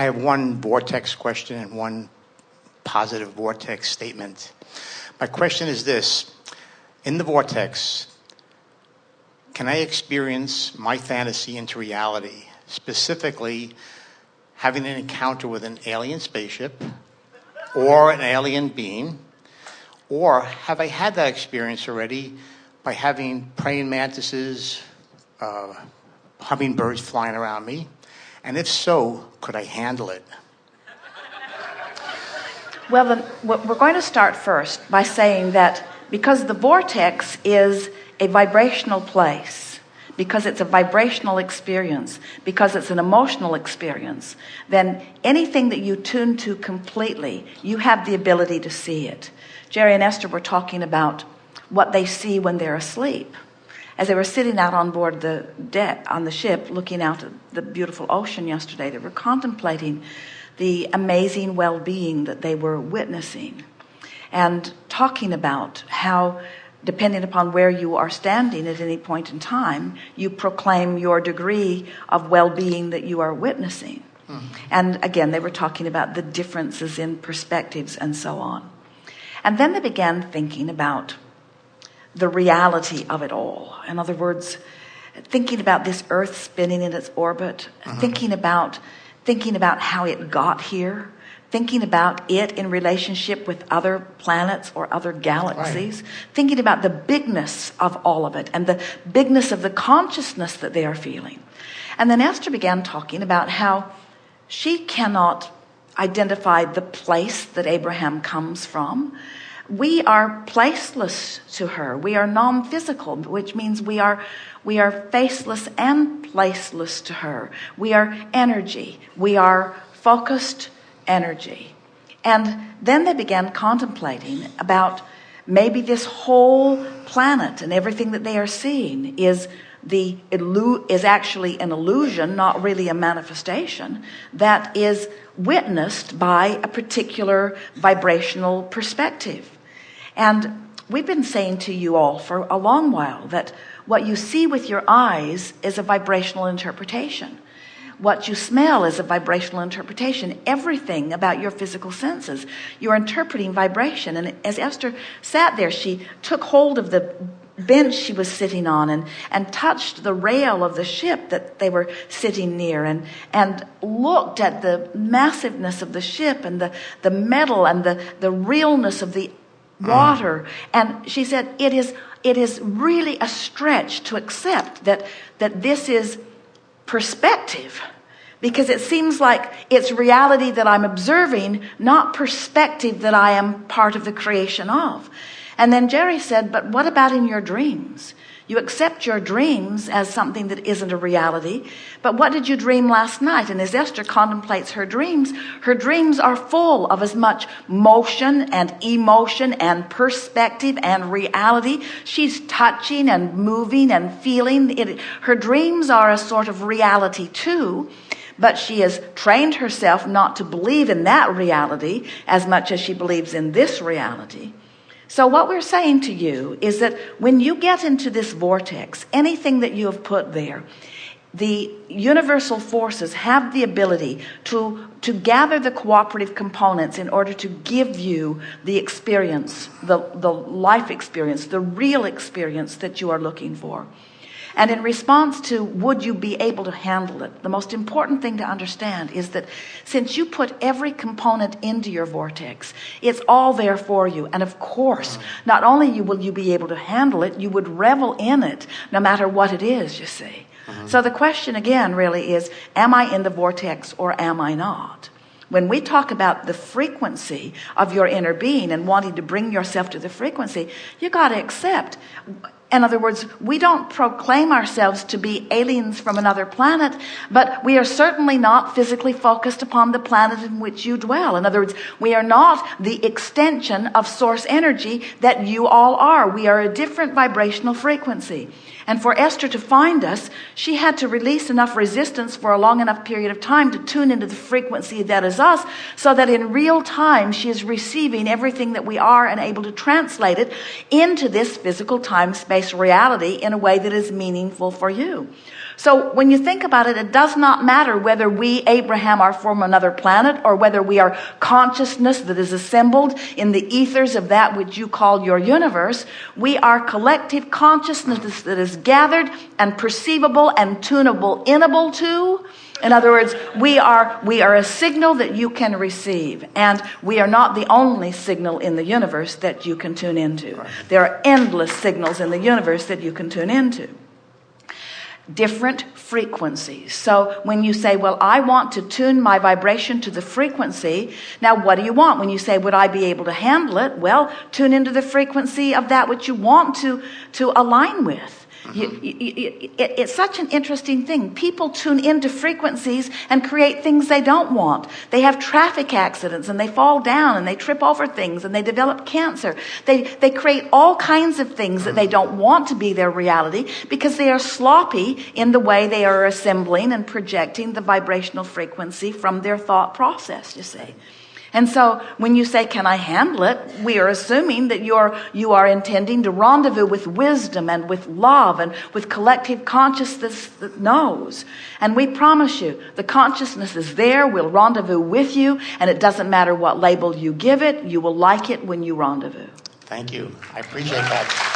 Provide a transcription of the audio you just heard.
I have one vortex question and one positive vortex statement. My question is this. In the vortex, can I experience my fantasy into reality? Specifically, having an encounter with an alien spaceship or an alien being? Or have I had that experience already by having praying mantises, hummingbirds flying around me? And if so, could I handle it? Well, then, we're going to start first by saying that because the vortex is a vibrational place, because it's a vibrational experience, because it's an emotional experience, then anything that you tune to completely, you have the ability to see it. Jerry and Esther were talking about what they see when they're asleep. As they were sitting out on board the deck on the ship, looking out at the beautiful ocean yesterday, they were contemplating the amazing well-being that they were witnessing and talking about how, depending upon where you are standing at any point in time, you proclaim your degree of well-being that you are witnessing. And again, they were talking about the differences in perspectives and so on. And then they began thinking about the reality of it all. In other words, thinking about this Earth spinning in its orbit, thinking about how it got here, thinking about it in relationship with other planets or other galaxies, thinking about the bigness of all of it and the bigness of the consciousness that they are feeling. And then Esther began talking about how she cannot identify the place that Abraham comes from. We are placeless to her. We are non-physical, which means we are faceless and placeless to her. We are energy. We are focused energy. And then they began contemplating about maybe this whole planet and everything that they are seeing is actually an illusion, not really a manifestation, that is witnessed by a particular vibrational perspective. And we've been saying to you all for a long while that what you see with your eyes is a vibrational interpretation. What you smell is a vibrational interpretation. Everything about your physical senses, you're interpreting vibration. And as Esther sat there, she took hold of the bench she was sitting on and touched the rail of the ship that they were sitting near and looked at the massiveness of the ship and the metal and the realness of the water. And she said, it is really a stretch to accept that this is perspective, because it seems like it's reality that I'm observing, not perspective that I am part of the creation of. And then Jerry said, but what about in your dreams? You accept your dreams as something that isn't a reality, but what did you dream last night? And as Esther contemplates her dreams are full of as much motion and emotion and perspective and reality. She's touching and moving and feeling it. Her dreams are a sort of reality too, but she has trained herself not to believe in that reality as much as she believes in this reality. So what we're saying to you is that when you get into this vortex, anything that you have put there, the universal forces have the ability to gather the cooperative components in order to give you the experience, the life experience, the real experience that you are looking for. And in response to would you be able to handle it, the most important thing to understand is that since you put every component into your vortex, it's all there for you. And of course, not only will you be able to handle it, you would revel in it no matter what it is, you see. So the question again really is, am I in the vortex or am I not? When we talk about the frequency of your inner being and wanting to bring yourself to the frequency, you got to accept. In other words, we don't proclaim ourselves to be aliens from another planet, but we are certainly not physically focused upon the planet in which you dwell. In other words, we are not the extension of source energy that you all are. We are a different vibrational frequency. And for Esther to find us, she had to release enough resistance for a long enough period of time to tune into the frequency that is us, so that in real time she is receiving everything that we are and able to translate it into this physical time-space reality in a way that is meaningful for you. So when you think about it, it does not matter whether we, Abraham, are from another planet, or whether we are consciousness that is assembled in the ethers of that which you call your universe. We are collective consciousness that is gathered and perceivable and tunable, inable to. In other words, we are a signal that you can receive, and we are not the only signal in the universe that you can tune into. Right. There are endless signals in the universe that you can tune into. Different frequencies. So when you say, well, I want to tune my vibration to the frequency, now what do you want? When you say, would I be able to handle it? Well, tune into the frequency of that which you want to align with. It's such an interesting thing. People tune into frequencies and create things they don't want. They have traffic accidents and they fall down and they trip over things and they develop cancer. They create all kinds of things that they don't want to be their reality because they are sloppy in the way they are assembling and projecting the vibrational frequency from their thought process, you see. And so when you say, can I handle it? We are assuming that you are intending to rendezvous with wisdom and with love and with collective consciousness that knows. And we promise you, the consciousness is there. We'll rendezvous with you. And it doesn't matter what label you give it. You will like it when you rendezvous. Thank you. I appreciate that.